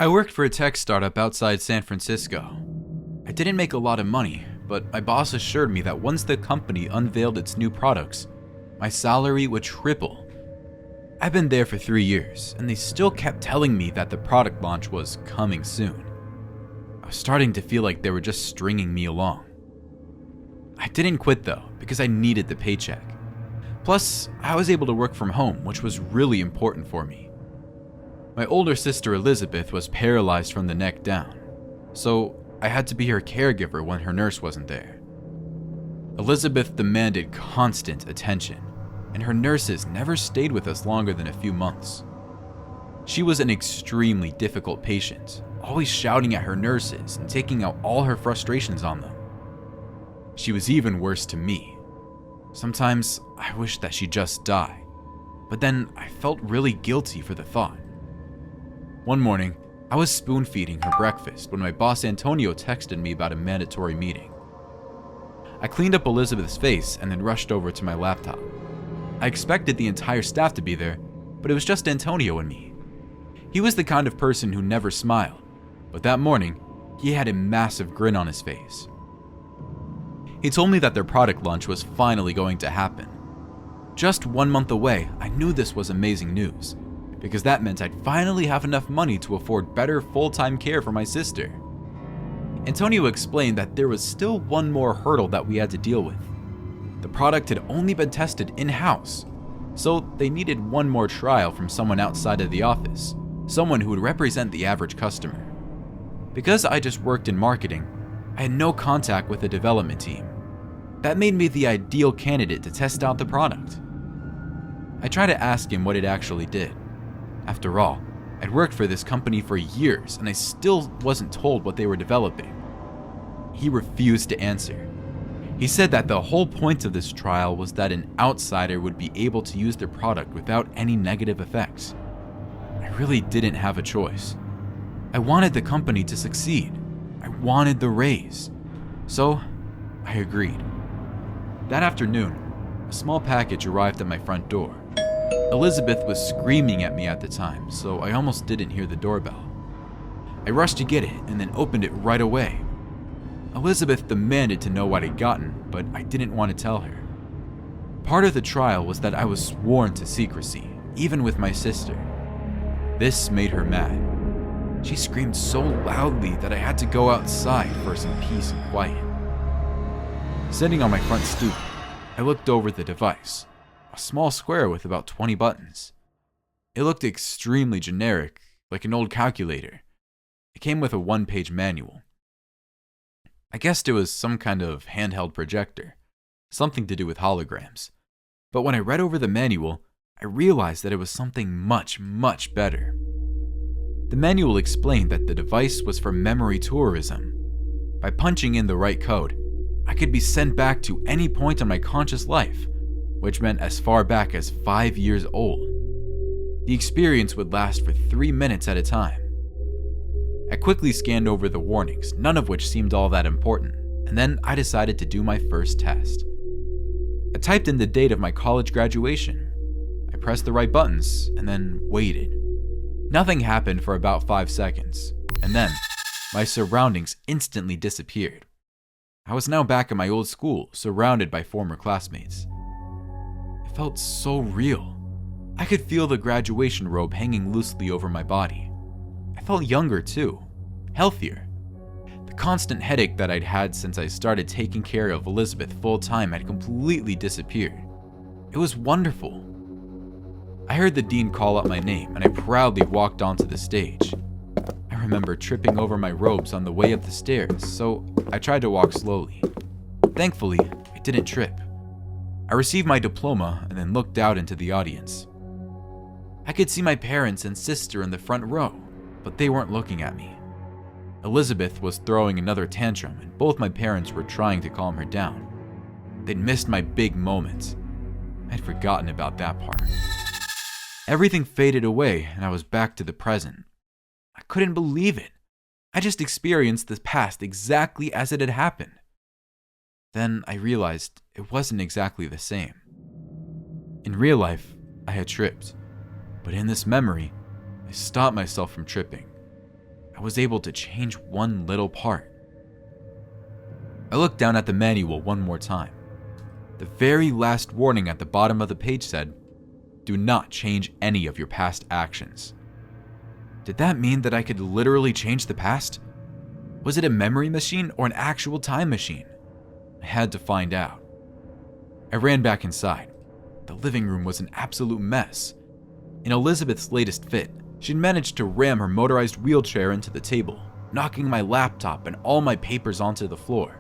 I worked for a tech startup outside San Francisco. I didn't make a lot of money, but my boss assured me that once the company unveiled its new products, my salary would triple. I've been there for 3 years, and they still kept telling me that the product launch was coming soon. I was starting to feel like they were just stringing me along. I didn't quit though, because I needed the paycheck. Plus, I was able to work from home, which was really important for me. My older sister Elizabeth was paralyzed from the neck down, so I had to be her caregiver when her nurse wasn't there. Elizabeth demanded constant attention, and her nurses never stayed with us longer than a few months. She was an extremely difficult patient, always shouting at her nurses and taking out all her frustrations on them. She was even worse to me. Sometimes I wished that she'd just die, but then I felt really guilty for the thought. One morning, I was spoon-feeding her breakfast when my boss Antonio texted me about a mandatory meeting. I cleaned up Elizabeth's face and then rushed over to my laptop. I expected the entire staff to be there, but it was just Antonio and me. He was the kind of person who never smiled, but that morning, he had a massive grin on his face. He told me that their product launch was finally going to happen. Just 1 month away, I knew this was amazing news, because that meant I'd finally have enough money to afford better full-time care for my sister. Antonio explained that there was still one more hurdle that we had to deal with. The product had only been tested in-house, so they needed one more trial from someone outside of the office, someone who would represent the average customer. Because I just worked in marketing, I had no contact with the development team. That made me the ideal candidate to test out the product. I tried to ask him what it actually did. After all, I'd worked for this company for years and I still wasn't told what they were developing. He refused to answer. He said that the whole point of this trial was that an outsider would be able to use their product without any negative effects. I really didn't have a choice. I wanted the company to succeed. I wanted the raise. So, I agreed. That afternoon, a small package arrived at my front door. Elizabeth was screaming at me at the time, so I almost didn't hear the doorbell. I rushed to get it and then opened it right away. Elizabeth demanded to know what I'd gotten, but I didn't want to tell her. Part of the trial was that I was sworn to secrecy, even with my sister. This made her mad. She screamed so loudly that I had to go outside for some peace and quiet. Sitting on my front stoop, I looked over the device, a small square with about 20 buttons. It looked extremely generic, like an old calculator. It came with a 1-page manual. I guessed it was some kind of handheld projector, something to do with holograms. But when I read over the manual, I realized that it was something much, much better. The manual explained that the device was for memory tourism. By punching in the right code, I could be sent back to any point in my conscious life, which meant as far back as 5 years old. The experience would last for 3 minutes at a time. I quickly scanned over the warnings, none of which seemed all that important, and then I decided to do my first test. I typed in the date of my college graduation. I pressed the right buttons, and then waited. Nothing happened for about 5 seconds, and then my surroundings instantly disappeared. I was now back at my old school, surrounded by former classmates. It felt so real. I could feel the graduation robe hanging loosely over my body. I felt younger too, healthier. The constant headache that I'd had since I started taking care of Elizabeth full-time had completely disappeared. It was wonderful. I heard the dean call out my name and I proudly walked onto the stage. I remember tripping over my robes on the way up the stairs, so I tried to walk slowly. Thankfully, I didn't trip. I received my diploma and then looked out into the audience. I could see my parents and sister in the front row, but they weren't looking at me. Elizabeth was throwing another tantrum and both my parents were trying to calm her down. They'd missed my big moment. I'd forgotten about that part. Everything faded away and I was back to the present. I couldn't believe it. I just experienced the past exactly as it had happened. Then I realized it wasn't exactly the same. In real life, I had tripped, but in this memory, I stopped myself from tripping. I was able to change one little part. I looked down at the manual one more time. The very last warning at the bottom of the page said, "Do not change any of your past actions." Did that mean that I could literally change the past? Was it a memory machine or an actual time machine? I had to find out. I ran back inside. The living room was an absolute mess. In Elizabeth's latest fit, she'd managed to ram her motorized wheelchair into the table, knocking my laptop and all my papers onto the floor.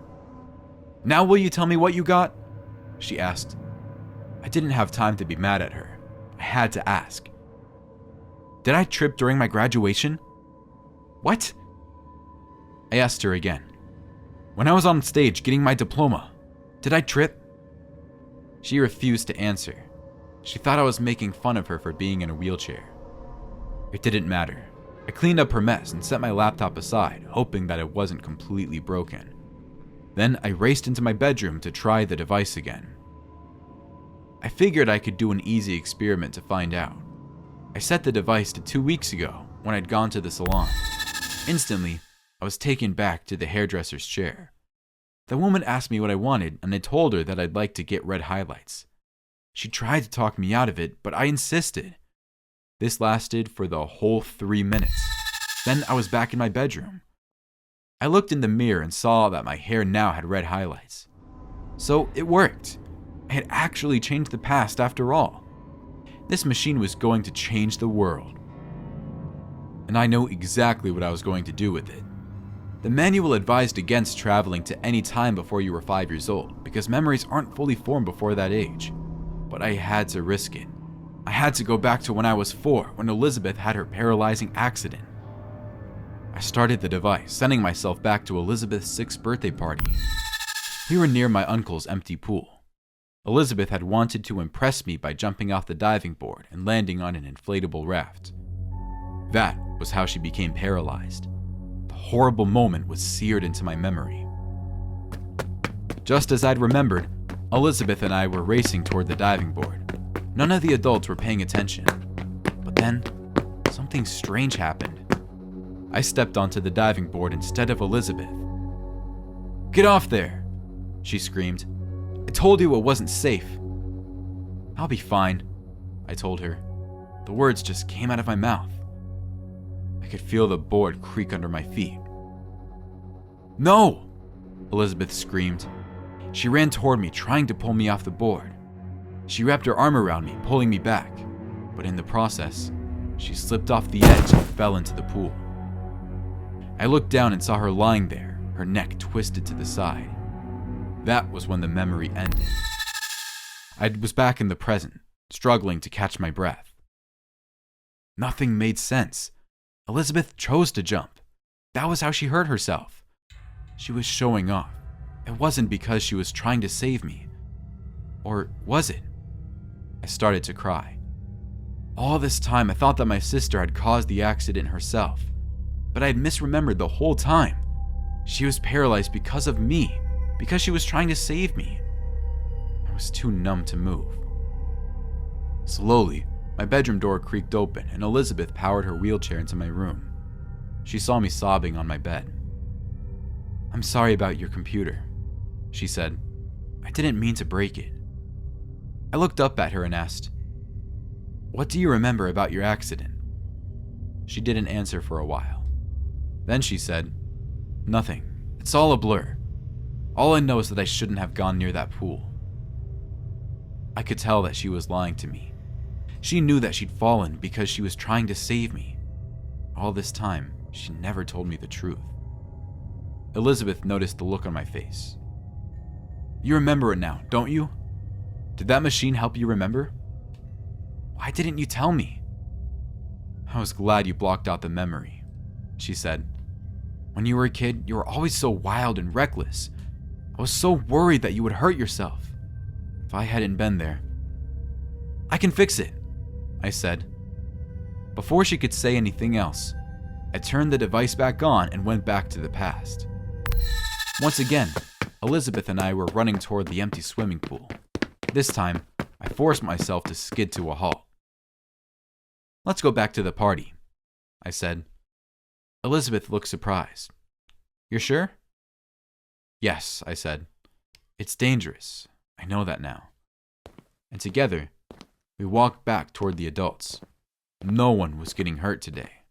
"Now will you tell me what you got?" she asked. I didn't have time to be mad at her. I had to ask. "Did I trip during my graduation?" "What?" I asked her again. "When I was on stage getting my diploma, did I trip?" She refused to answer. She thought I was making fun of her for being in a wheelchair. It didn't matter. I cleaned up her mess and set my laptop aside, hoping that it wasn't completely broken. Then I raced into my bedroom to try the device again. I figured I could do an easy experiment to find out. I set the device to 2 weeks ago when I'd gone to the salon. Instantly, I was taken back to the hairdresser's chair. The woman asked me what I wanted, and I told her that I'd like to get red highlights. She tried to talk me out of it, but I insisted. This lasted for the whole 3 minutes. Then I was back in my bedroom. I looked in the mirror and saw that my hair now had red highlights. So it worked. I had actually changed the past after all. This machine was going to change the world. And I know exactly what I was going to do with it. The manual advised against traveling to any time before you were 5 years old, because memories aren't fully formed before that age. But I had to risk it. I had to go back to when I was 4, when Elizabeth had her paralyzing accident. I started the device, sending myself back to Elizabeth's 6th birthday party. We were near my uncle's empty pool. Elizabeth had wanted to impress me by jumping off the diving board and landing on an inflatable raft. That was how she became paralyzed. The horrible moment was seared into my memory. Just as I'd remembered, Elizabeth and I were racing toward the diving board. None of the adults were paying attention. But then, something strange happened. I stepped onto the diving board instead of Elizabeth. "Get off there!" she screamed. "I told you it wasn't safe." "I'll be fine," I told her. The words just came out of my mouth. I could feel the board creak under my feet. "No!" Elizabeth screamed. She ran toward me, trying to pull me off the board. She wrapped her arm around me, pulling me back. But in the process, she slipped off the edge and fell into the pool. I looked down and saw her lying there, her neck twisted to the side. That was when the memory ended. I was back in the present, struggling to catch my breath. Nothing made sense. Elizabeth chose to jump. That was how she hurt herself. She was showing off. It wasn't because she was trying to save me. Or was it? I started to cry. All this time I thought that my sister had caused the accident herself. But I had misremembered the whole time. She was paralyzed because of me, because she was trying to save me. I was too numb to move. Slowly, my bedroom door creaked open and Elizabeth powered her wheelchair into my room. She saw me sobbing on my bed. "I'm sorry about your computer," she said. "I didn't mean to break it." I looked up at her and asked, "What do you remember about your accident?" She didn't answer for a while. Then she said, "Nothing. It's all a blur. All I know is that I shouldn't have gone near that pool." I could tell that she was lying to me. She knew that she'd fallen because she was trying to save me. All this time, she never told me the truth. Elizabeth noticed the look on my face. "You remember it now, don't you? Did that machine help you remember? Why didn't you tell me?" "I was glad you blocked out the memory," she said. "When you were a kid, you were always so wild and reckless. I was so worried that you would hurt yourself. If I hadn't been there." "I can fix it," I said. Before she could say anything else, I turned the device back on and went back to the past. Once again, Elizabeth and I were running toward the empty swimming pool. This time, I forced myself to skid to a halt. "Let's go back to the party," I said. Elizabeth looked surprised. You're sure? Yes, I said. It's dangerous. I know that now. And together, we walked back toward the adults. No one was getting hurt today.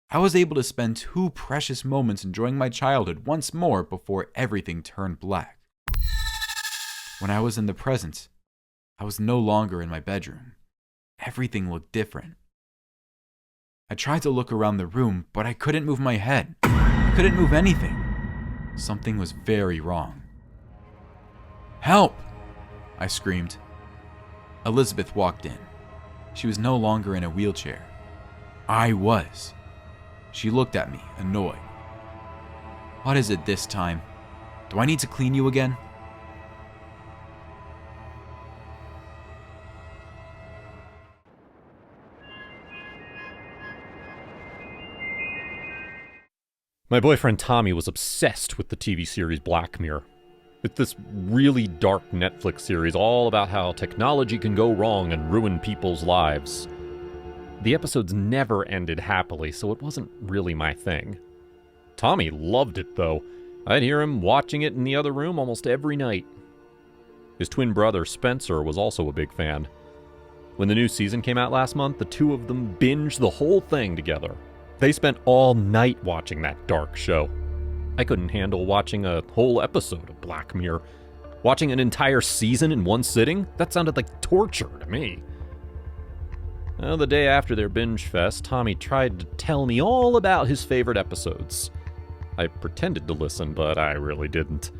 I was able to spend 2 precious moments enjoying my childhood once more before everything turned black. When I was in the present, I was no longer in my bedroom. Everything looked different. I tried to look around the room, but I couldn't move my head. I couldn't move anything. Something was very wrong. Help! I screamed. Elizabeth walked in. She was no longer in a wheelchair. I was. She looked at me, annoyed. What is it this time? Do I need to clean you again? My boyfriend Tommy was obsessed with the TV series Black Mirror. It's this really dark Netflix series all about how technology can go wrong and ruin people's lives. The episodes never ended happily, so it wasn't really my thing. Tommy loved it, though. I'd hear him watching it in the other room almost every night. His twin brother, Spencer, was also a big fan. When the new season came out last month, the two of them binged the whole thing together. They spent all night watching that dark show. I couldn't handle watching a whole episode of Black Mirror. Watching an entire season in one sitting? That sounded like torture to me. Well, the day after their binge fest, Tommy tried to tell me all about his favorite episodes. I pretended to listen, but I really didn't.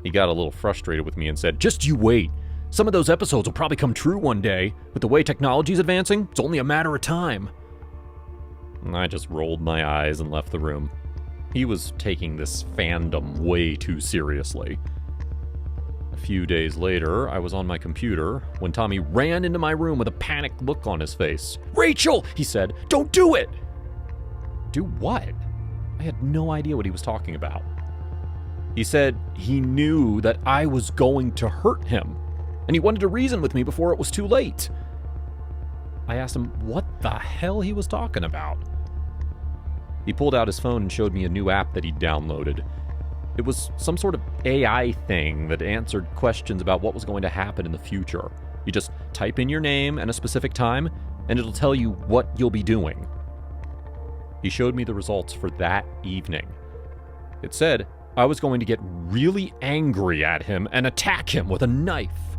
He got a little frustrated with me and said, "Just you wait. Some of those episodes will probably come true one day. With the way technology's advancing, it's only a matter of time." I just rolled my eyes and left the room. He was taking this fandom way too seriously. A few days later, I was on my computer when Tommy ran into my room with a panicked look on his face. "Rachel," he said, "don't do it!" Do what? I had no idea what he was talking about. He said he knew that I was going to hurt him, and he wanted to reason with me before it was too late. I asked him what the hell he was talking about. He pulled out his phone and showed me a new app that he'd downloaded. It was some sort of AI thing that answered questions about what was going to happen in the future. You just type in your name and a specific time, and it'll tell you what you'll be doing. He showed me the results for that evening. It said I was going to get really angry at him and attack him with a knife.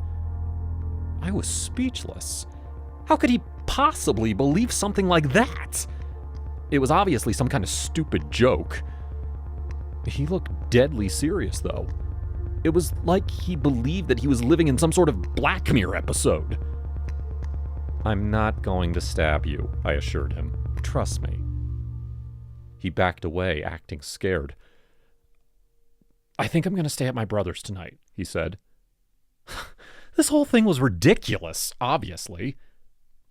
I was speechless. How could he possibly believe something like that? It was obviously some kind of stupid joke. He looked deadly serious, though. It was like he believed that he was living in some sort of Black Mirror episode. "I'm not going to stab you," I assured him. "Trust me." He backed away, acting scared. "I think I'm going to stay at my brother's tonight," he said. This whole thing was ridiculous, obviously.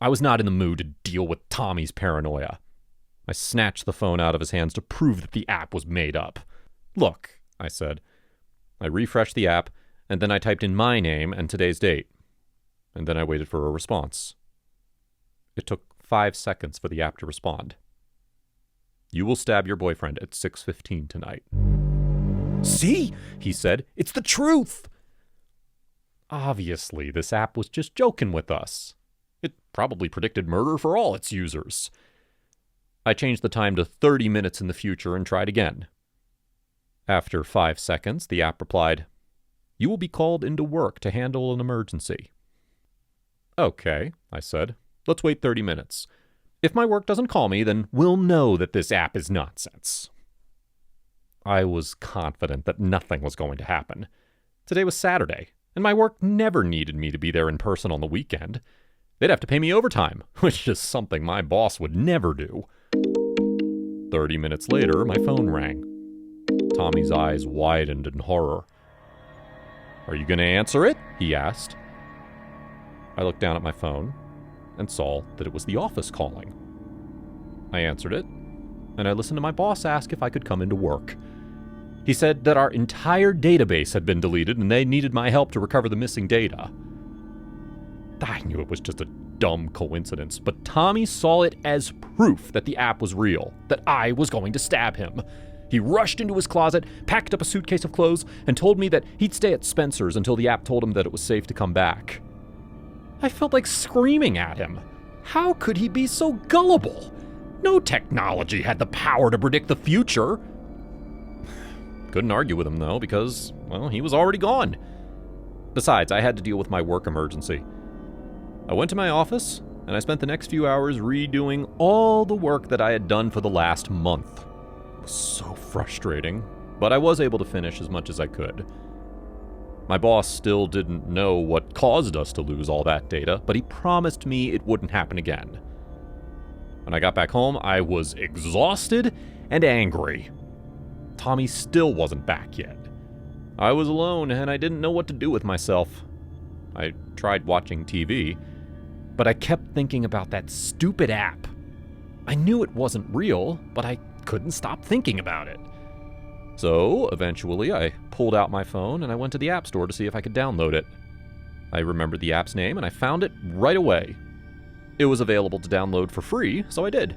I was not in the mood to deal with Tommy's paranoia. I snatched the phone out of his hands to prove that the app was made up. "Look," I said. I refreshed the app, and then I typed in my name and today's date. And then I waited for a response. It took 5 seconds for the app to respond. "You will stab your boyfriend at 6:15 tonight." "See?" he said. "It's the truth!" Obviously, this app was just joking with us. It probably predicted murder for all its users. I changed the time to 30 minutes in the future and tried again. After 5 seconds, the app replied, "You will be called into work to handle an emergency." "Okay," I said. "Let's wait 30 minutes. If my work doesn't call me, then we'll know that this app is nonsense." I was confident that nothing was going to happen. Today was Saturday, and my work never needed me to be there in person on the weekend. They'd have to pay me overtime, which is something my boss would never do. 30 minutes later, my phone rang. Tommy's eyes widened in horror. "Are you going to answer it?" he asked. I looked down at my phone and saw that it was the office calling. I answered it, and I listened to my boss ask if I could come into work. He said that our entire database had been deleted and they needed my help to recover the missing data. I knew it was just a dumb coincidence, but Tommy saw it as proof that the app was real, that I was going to stab him. He rushed into his closet, packed up a suitcase of clothes, and told me that he'd stay at Spencer's until the app told him that it was safe to come back. I felt like screaming at him. How could he be so gullible? No technology had the power to predict the future. Couldn't argue with him, though, because, well, he was already gone. Besides, I had to deal with my work emergency. I went to my office, and I spent the next few hours redoing all the work that I had done for the last month. It was so frustrating, but I was able to finish as much as I could. My boss still didn't know what caused us to lose all that data, but he promised me it wouldn't happen again. When I got back home, I was exhausted and angry. Tommy still wasn't back yet. I was alone, and I didn't know what to do with myself. I tried watching TV, but I kept thinking about that stupid app. I knew it wasn't real, but I couldn't stop thinking about it. So, eventually, I pulled out my phone and I went to the App Store to see if I could download it. I remembered the app's name and I found it right away. It was available to download for free, so I did.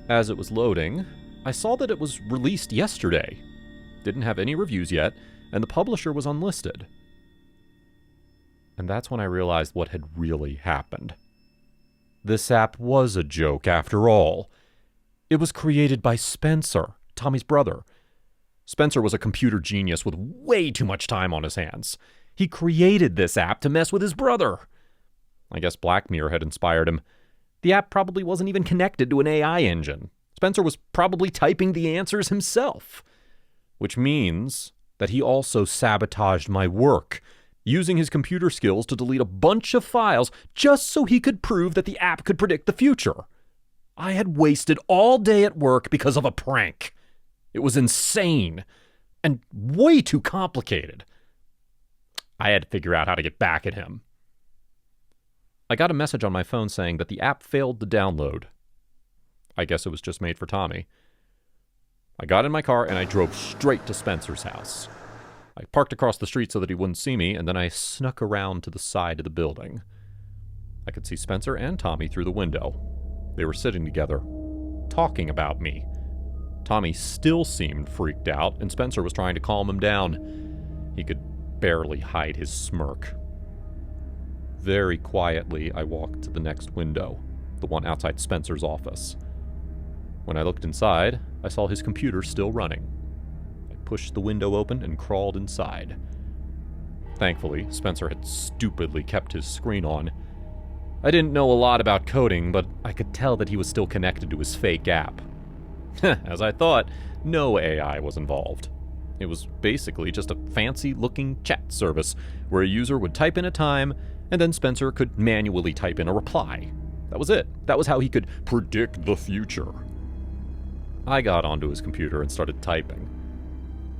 As it was loading, I saw that it was released yesterday. Didn't have any reviews yet, and the publisher was unlisted. And that's when I realized what had really happened. This app was a joke after all. It was created by Spencer, Tommy's brother. Spencer was a computer genius with way too much time on his hands. He created this app to mess with his brother. I guess Black Mirror had inspired him. The app probably wasn't even connected to an AI engine. Spencer was probably typing the answers himself. Which means that he also sabotaged my work, using his computer skills to delete a bunch of files just so he could prove that the app could predict the future. I had wasted all day at work because of a prank. It was insane and way too complicated. I had to figure out how to get back at him. I got a message on my phone saying that the app failed to download. I guess it was just made for Tommy. I got in my car and I drove straight to Spencer's house. I parked across the street so that he wouldn't see me, and then I snuck around to the side of the building. I could see Spencer and Tommy through the window. They were sitting together, talking about me. Tommy still seemed freaked out, and Spencer was trying to calm him down. He could barely hide his smirk. Very quietly, I walked to the next window, the one outside Spencer's office. When I looked inside, I saw his computer still running. I pushed the window open and crawled inside. Thankfully, Spencer had stupidly kept his screen on. I didn't know a lot about coding, but I could tell that he was still connected to his fake app. As I thought, no AI was involved. It was basically just a fancy-looking chat service where a user would type in a time, and then Spencer could manually type in a reply. That was it. That was how he could predict the future. I got onto his computer and started typing.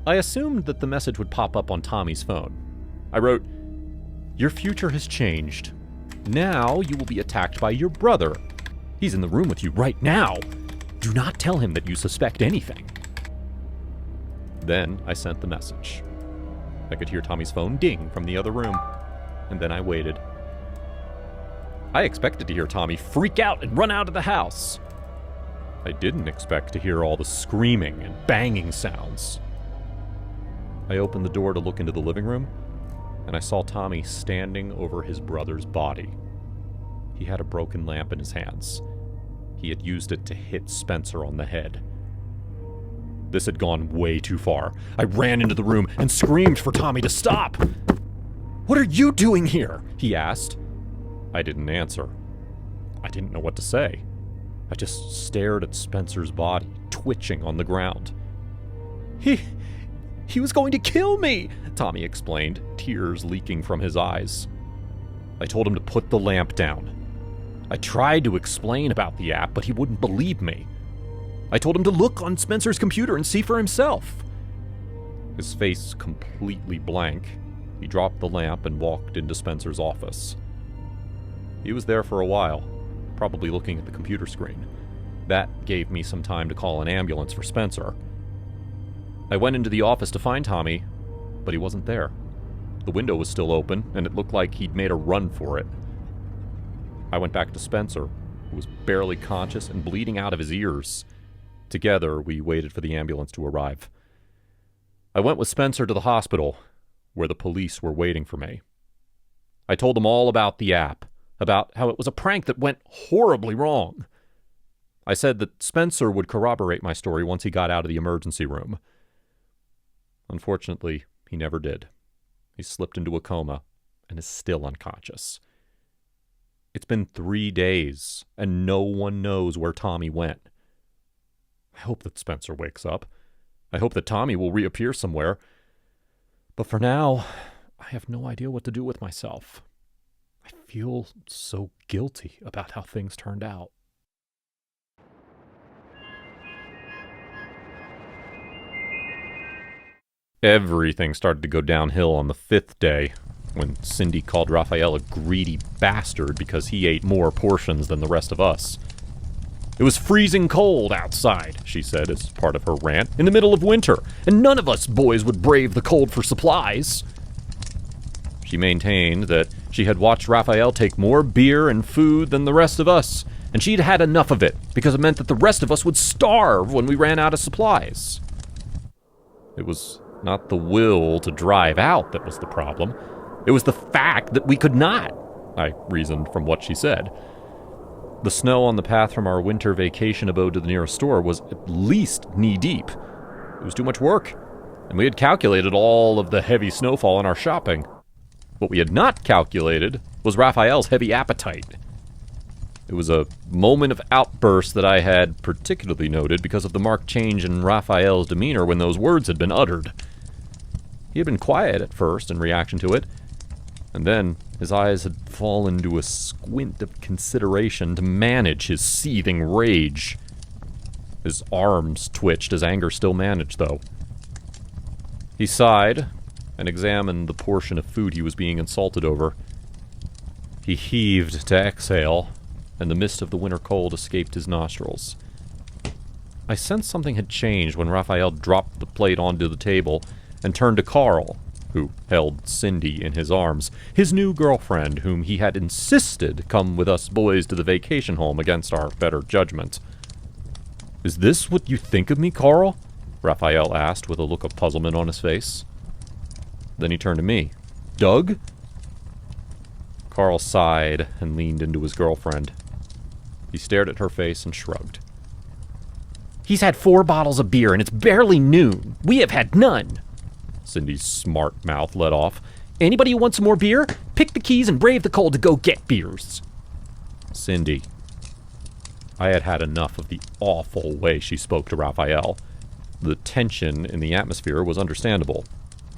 I assumed that the message would pop up on Tommy's phone. I wrote, "Your future has changed. Now you will be attacked by your brother. He's in the room with you right now. Do not tell him that you suspect anything." Then I sent the message. I could hear Tommy's phone ding from the other room, and then I waited. I expected to hear Tommy freak out and run out of the house. I didn't expect to hear all the screaming and banging sounds. I opened the door to look into the living room, and I saw Tommy standing over his brother's body. He had a broken lamp in his hands. He had used it to hit Spencer on the head. This had gone way too far. I ran into the room and screamed for Tommy to stop. "What are you doing here?" he asked. I didn't answer. I didn't know what to say. I just stared at Spencer's body, twitching on the ground. He was going to kill me, Tommy explained, tears leaking from his eyes. I told him to put the lamp down. I tried to explain about the app, but he wouldn't believe me. I told him to look on Spencer's computer and see for himself. His face completely blank, he dropped the lamp and walked into Spencer's office. He was there for a while, probably looking at the computer screen. That gave me some time to call an ambulance for Spencer. I went into the office to find Tommy, but he wasn't there. The window was still open, and it looked like he'd made a run for it. I went back to Spencer, who was barely conscious and bleeding out of his ears. Together, we waited for the ambulance to arrive. I went with Spencer to the hospital, where the police were waiting for me. I told them all about the app, about how it was a prank that went horribly wrong. I said that Spencer would corroborate my story once he got out of the emergency room. Unfortunately, he never did. He slipped into a coma and is still unconscious. It's been 3 days, and no one knows where Tommy went. I hope that Spencer wakes up. I hope that Tommy will reappear somewhere. But for now, I have no idea what to do with myself. I feel so guilty about how things turned out. Everything started to go downhill on the 5th day, when Cindy called Raphael a greedy bastard because he ate more portions than the rest of us. It was freezing cold outside, she said as part of her rant, in the middle of winter, and none of us boys would brave the cold for supplies. She maintained that she had watched Raphael take more beer and food than the rest of us, and she'd had enough of it because it meant that the rest of us would starve when we ran out of supplies. It was not the will to drive out that was the problem. It was the fact that we could not, I reasoned from what she said. The snow on the path from our winter vacation abode to the nearest store was at least knee-deep. It was too much work, and we had calculated all of the heavy snowfall in our shopping. What we had not calculated was Raphael's heavy appetite. It was a moment of outburst that I had particularly noted because of the marked change in Raphael's demeanor when those words had been uttered. He had been quiet at first in reaction to it, and then his eyes had fallen to a squint of consideration to manage his seething rage. His arms twitched as anger still managed, though. He sighed and examined the portion of food he was being insulted over. He heaved to exhale, and the mist of the winter cold escaped his nostrils. I sensed something had changed when Raphael dropped the plate onto the table and turned to Carl, who held Cindy in his arms, his new girlfriend whom he had insisted come with us boys to the vacation home against our better judgment. "Is this what you think of me, Carl?" Raphael asked with a look of puzzlement on his face. Then he turned to me. "Doug?" Carl sighed and leaned into his girlfriend. He stared at her face and shrugged. "He's had 4 bottles of beer and it's barely noon. We have had none." Cindy's smart mouth let off. "Anybody who wants some more beer? Pick the keys and brave the cold to go get beers." Cindy. I had had enough of the awful way she spoke to Raphael. The tension in the atmosphere was understandable,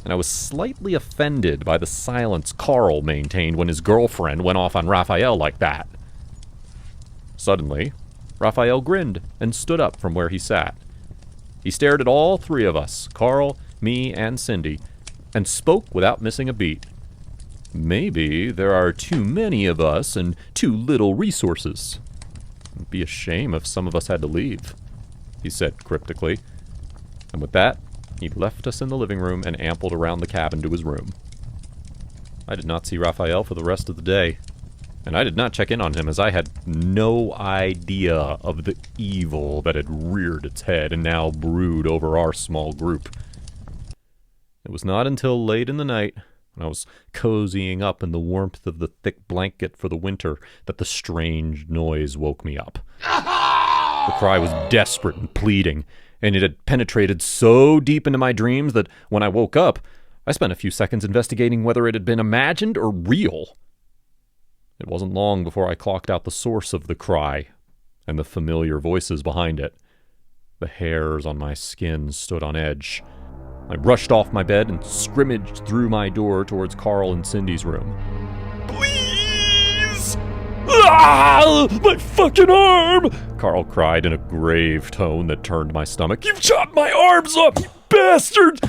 and I was slightly offended by the silence Carl maintained when his girlfriend went off on Raphael like that. Suddenly, Raphael grinned and stood up from where he sat. He stared at all 3 of us, Carl, me, and Cindy, and spoke without missing a beat. "Maybe there are too many of us and too little resources. It'd be a shame if some of us had to leave," he said cryptically. And with that, he left us in the living room and ambled around the cabin to his room. I did not see Raphael for the rest of the day, and I did not check in on him as I had no idea of the evil that had reared its head and now brewed over our small group. It was not until late in the night, when I was cozying up in the warmth of the thick blanket for the winter, that the strange noise woke me up. The cry was desperate and pleading, and it had penetrated so deep into my dreams that when I woke up, I spent a few seconds investigating whether it had been imagined or real. It wasn't long before I clocked out the source of the cry and the familiar voices behind it. The hairs on my skin stood on edge. I rushed off my bed and scrimmaged through my door towards Carl and Cindy's room. "Please! Ah! My fucking arm!" Carl cried in a grave tone that turned my stomach. "You've chopped my arms off, you bastard!"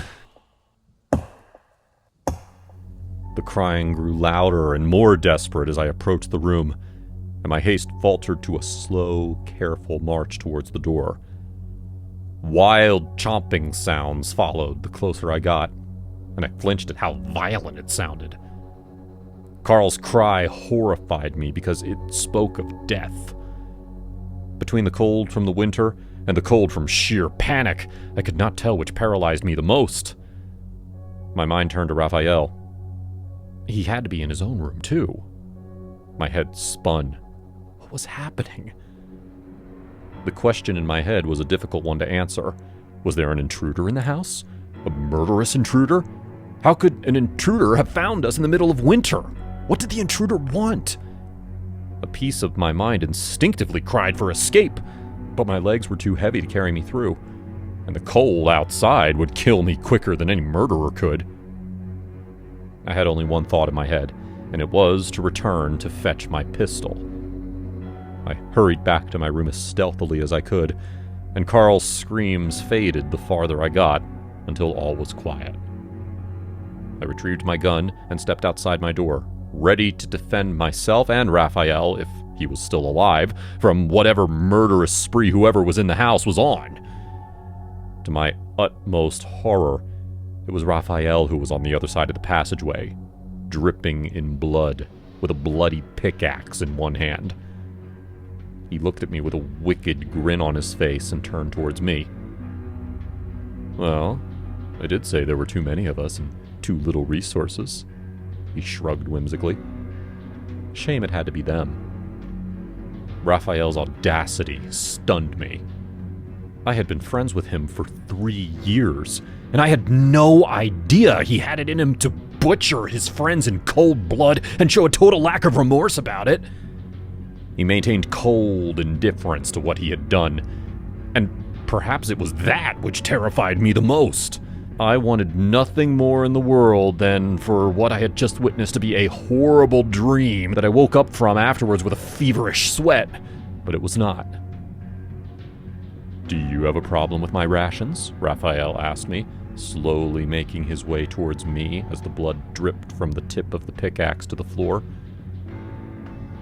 The crying grew louder and more desperate as I approached the room, and my haste faltered to a slow, careful march towards the door. Wild chomping sounds followed the closer I got, and I flinched at how violent it sounded. Carl's cry horrified me because it spoke of death. Between the cold from the winter and the cold from sheer panic, I could not tell which paralyzed me the most. My mind turned to Raphael. He had to be in his own room, too. My head spun. What was happening? The question in my head was a difficult one to answer. Was there an intruder in the house? A murderous intruder? How could an intruder have found us in the middle of winter? What did the intruder want? A piece of my mind instinctively cried for escape, but my legs were too heavy to carry me through, and the cold outside would kill me quicker than any murderer could. I had only one thought in my head, and it was to return to fetch my pistol. I hurried back to my room as stealthily as I could, and Carl's screams faded the farther I got, until all was quiet. I retrieved my gun and stepped outside my door, ready to defend myself and Raphael, if he was still alive, from whatever murderous spree whoever was in the house was on. To my utmost horror, it was Raphael who was on the other side of the passageway, dripping in blood, with a bloody pickaxe in one hand. He looked at me with a wicked grin on his face and turned towards me. "Well, I did say there were too many of us and too little resources," he shrugged whimsically. Shame it had to be them. Raphael's audacity stunned me. I had been friends with him for 3 years, and I had no idea he had it in him to butcher his friends in cold blood and show a total lack of remorse about it. He maintained cold indifference to what he had done, and perhaps it was that which terrified me the most. I wanted nothing more in the world than for what I had just witnessed to be a horrible dream that I woke up from afterwards with a feverish sweat, but it was not. "Do you have a problem with my rations?" Raphael asked me, slowly making his way towards me as the blood dripped from the tip of the pickaxe to the floor.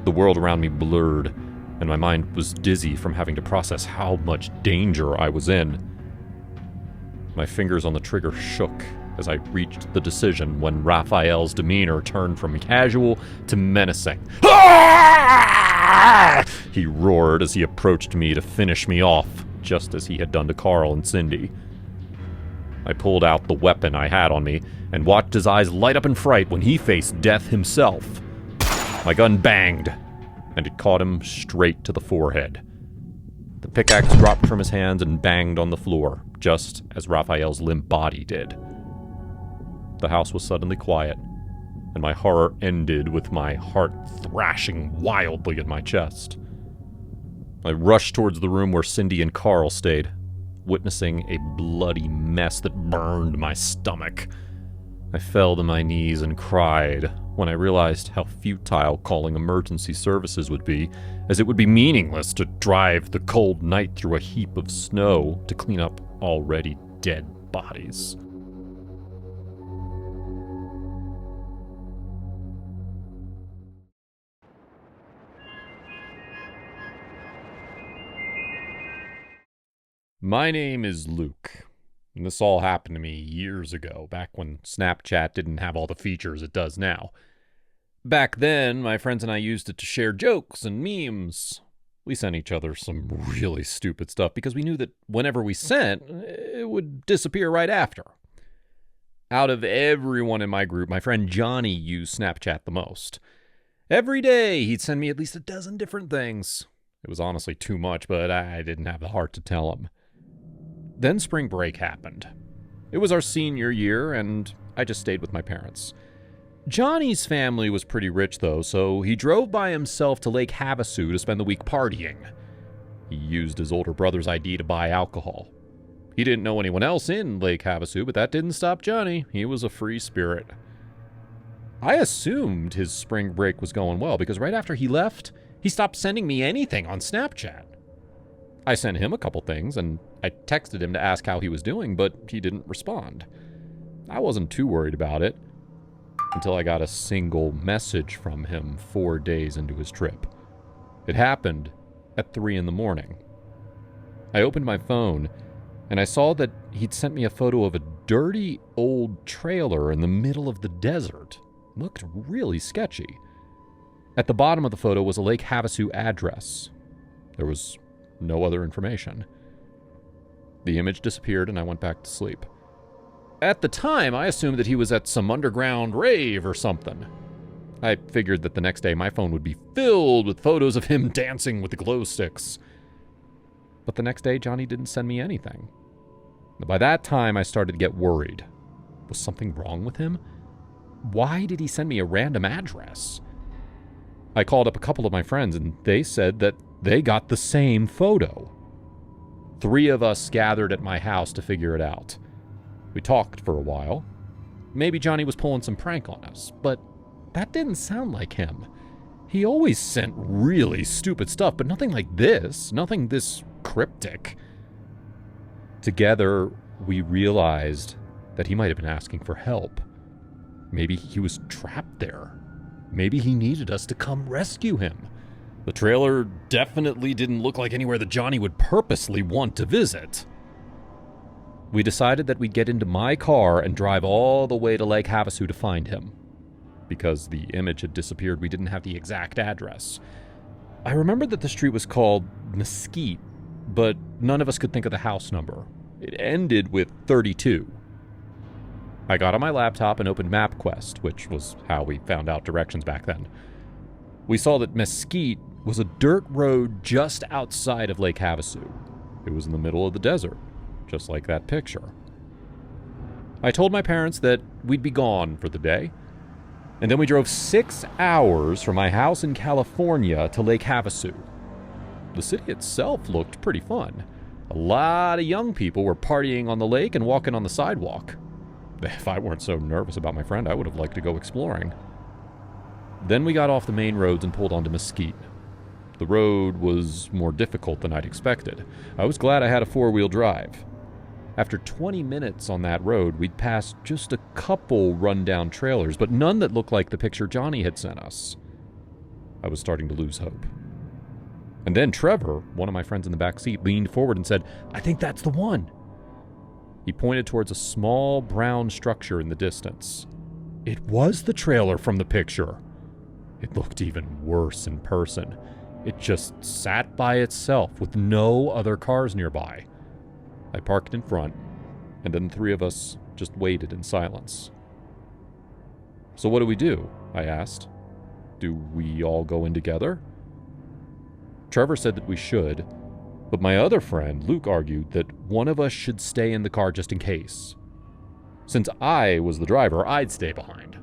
The world around me blurred, and my mind was dizzy from having to process how much danger I was in. My fingers on the trigger shook as I reached the decision when Raphael's demeanor turned from casual to menacing. "Ah!" He roared as he approached me to finish me off, just as he had done to Carl and Cindy. I pulled out the weapon I had on me and watched his eyes light up in fright when he faced death himself. My gun banged, and it caught him straight to the forehead. The pickaxe dropped from his hands and banged on the floor, just as Raphael's limp body did. The house was suddenly quiet, and my horror ended with my heart thrashing wildly in my chest. I rushed towards the room where Cindy and Carl stayed, witnessing a bloody mess that burned my stomach. I fell to my knees and cried when I realized how futile calling emergency services would be, as it would be meaningless to drive the cold night through a heap of snow to clean up already dead bodies. My name is Luke, and this all happened to me years ago, back when Snapchat didn't have all the features it does now. Back then, my friends and I used it to share jokes and memes. We sent each other some really stupid stuff because we knew that whenever we sent, it would disappear right after. Out of everyone in my group, my friend Johnny used Snapchat the most. Every day, he'd send me at least a dozen different things. It was honestly too much, but I didn't have the heart to tell him. Then spring break happened. It was our senior year, and I just stayed with my parents. Johnny's family was pretty rich, though, so he drove by himself to Lake Havasu to spend the week partying. He used his older brother's ID to buy alcohol. He didn't know anyone else in Lake Havasu, but that didn't stop Johnny. He was a free spirit. I assumed his spring break was going well, because right after he left, he stopped sending me anything on Snapchat. I sent him a couple things, and I texted him to ask how he was doing, but he didn't respond. I wasn't too worried about it, until I got a single message from him 4 days into his trip. It happened at 3 a.m. I opened my phone, and I saw that he'd sent me a photo of a dirty old trailer in the middle of the desert. looked really sketchy. At the bottom of the photo was a Lake Havasu address. There was no other information. The image disappeared and I went back to sleep. At the time, I assumed that he was at some underground rave or something. I figured that the next day my phone would be filled with photos of him dancing with the glow sticks. But the next day, Johnny didn't send me anything. By that time, I started to get worried. Was something wrong with him? Why did he send me a random address? I called up a couple of my friends and they said that they got the same photo. 3 of us gathered at my house to figure it out. We talked for a while. Maybe Johnny was pulling some prank on us, but that didn't sound like him. He always sent really stupid stuff, but nothing like this, nothing this cryptic. Together, we realized that he might have been asking for help. Maybe he was trapped there. Maybe he needed us to come rescue him. The trailer definitely didn't look like anywhere that Johnny would purposely want to visit. We decided that we'd get into my car and drive all the way to Lake Havasu to find him. Because the image had disappeared, we didn't have the exact address. I remembered that the street was called Mesquite, but none of us could think of the house number. It ended with 32. I got on my laptop and opened MapQuest, which was how we found out directions back then. We saw that Mesquite was a dirt road just outside of Lake Havasu. It was in the middle of the desert, just like that picture. I told my parents that we'd be gone for the day, and then we drove 6 hours from my house in California to Lake Havasu. The city itself looked pretty fun. A lot of young people were partying on the lake and walking on the sidewalk. If I weren't so nervous about my friend, I would have liked to go exploring. Then we got off the main roads and pulled onto Mesquite. The road was more difficult than I'd expected. I was glad I had a 4-wheel drive. After 20 minutes on that road, we'd passed just a couple run-down trailers, but none that looked like the picture Johnny had sent us. I was starting to lose hope. And then Trevor, one of my friends in the back seat, leaned forward and said, "I think that's the one." He pointed towards a small brown structure in the distance. It was the trailer from the picture. It looked even worse in person. It just sat by itself with no other cars nearby. I parked in front, and then the 3 of us just waited in silence. "So what do we do?" I asked. "Do we all go in together?" Trevor said that we should, but my other friend, Luke, argued that one of us should stay in the car just in case. Since I was the driver, I'd stay behind.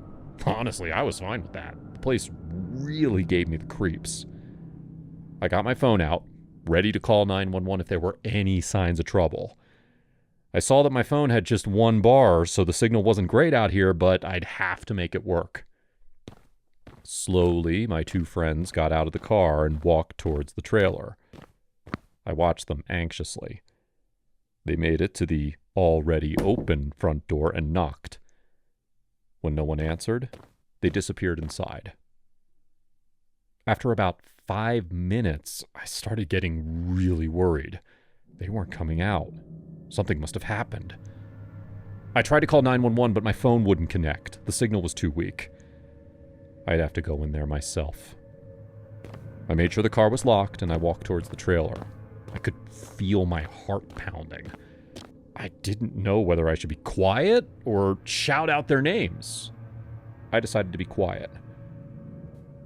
Honestly, I was fine with that. The place really gave me the creeps. I got my phone out, ready to call 911 if there were any signs of trouble. I saw that my phone had just 1 bar, so the signal wasn't great out here, but I'd have to make it work. Slowly, my 2 friends got out of the car and walked towards the trailer. I watched them anxiously. They made it to the already open front door and knocked. When no one answered, they disappeared inside. After about 5 minutes, I started getting really worried. They weren't coming out. Something must have happened. I tried to call 911, but my phone wouldn't connect. The signal was too weak. I'd have to go in there myself. I made sure the car was locked, and I walked towards the trailer. I could feel my heart pounding. I didn't know whether I should be quiet or shout out their names. I decided to be quiet.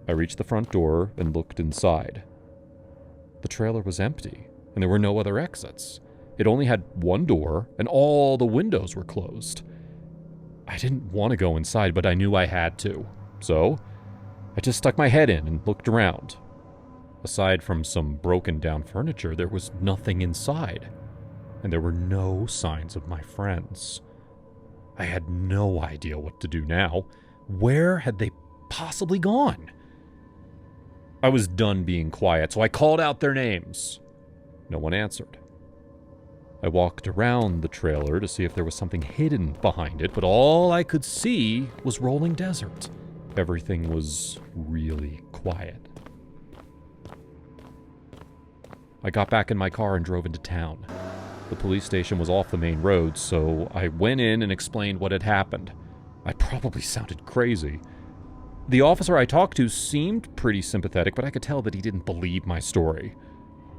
I reached the front door and looked inside. The trailer was empty, and there were no other exits. It only had 1 door, and all the windows were closed. I didn't want to go inside, but I knew I had to. So, I just stuck my head in and looked around. Aside from some broken down furniture, there was nothing inside, and there were no signs of my friends. I had no idea what to do now. Where had they possibly gone? I was done being quiet, so I called out their names. No one answered. I walked around the trailer to see if there was something hidden behind it, but all I could see was rolling desert. Everything was really quiet. I got back in my car and drove into town. The police station was off the main road, so I went in and explained what had happened. I probably sounded crazy. The officer I talked to seemed pretty sympathetic, but I could tell that he didn't believe my story.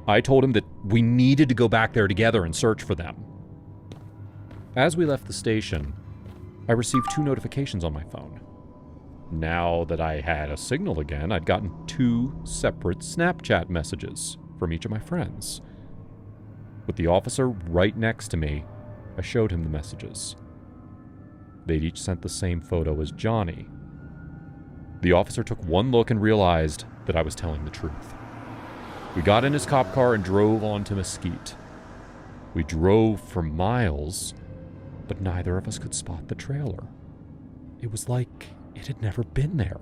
I told him that we needed to go back there together and search for them. As we left the station, I received 2 notifications on my phone. Now that I had a signal again, I'd gotten 2 separate Snapchat messages from each of my friends. With the officer right next to me, I showed him the messages. They'd each sent the same photo as Johnny. The officer took one look and realized that I was telling the truth. We got in his cop car and drove on to Mesquite. We drove for miles, but neither of us could spot the trailer. It was like it had never been there.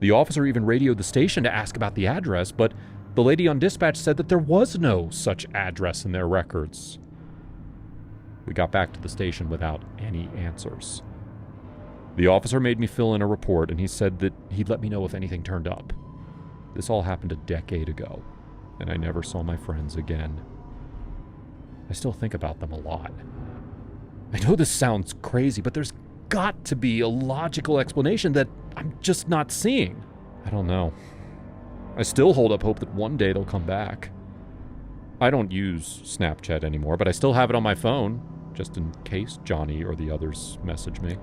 The officer even radioed the station to ask about the address, but the lady on dispatch said that there was no such address in their records. We got back to the station without any answers. The officer made me fill in a report, and he said that he'd let me know if anything turned up. This all happened a decade ago, and I never saw my friends again. I still think about them a lot. I know this sounds crazy, but there's got to be a logical explanation that I'm just not seeing. I don't know. I still hold up hope that one day they'll come back. I don't use Snapchat anymore, but I still have it on my phone, just in case Johnny or the others message me.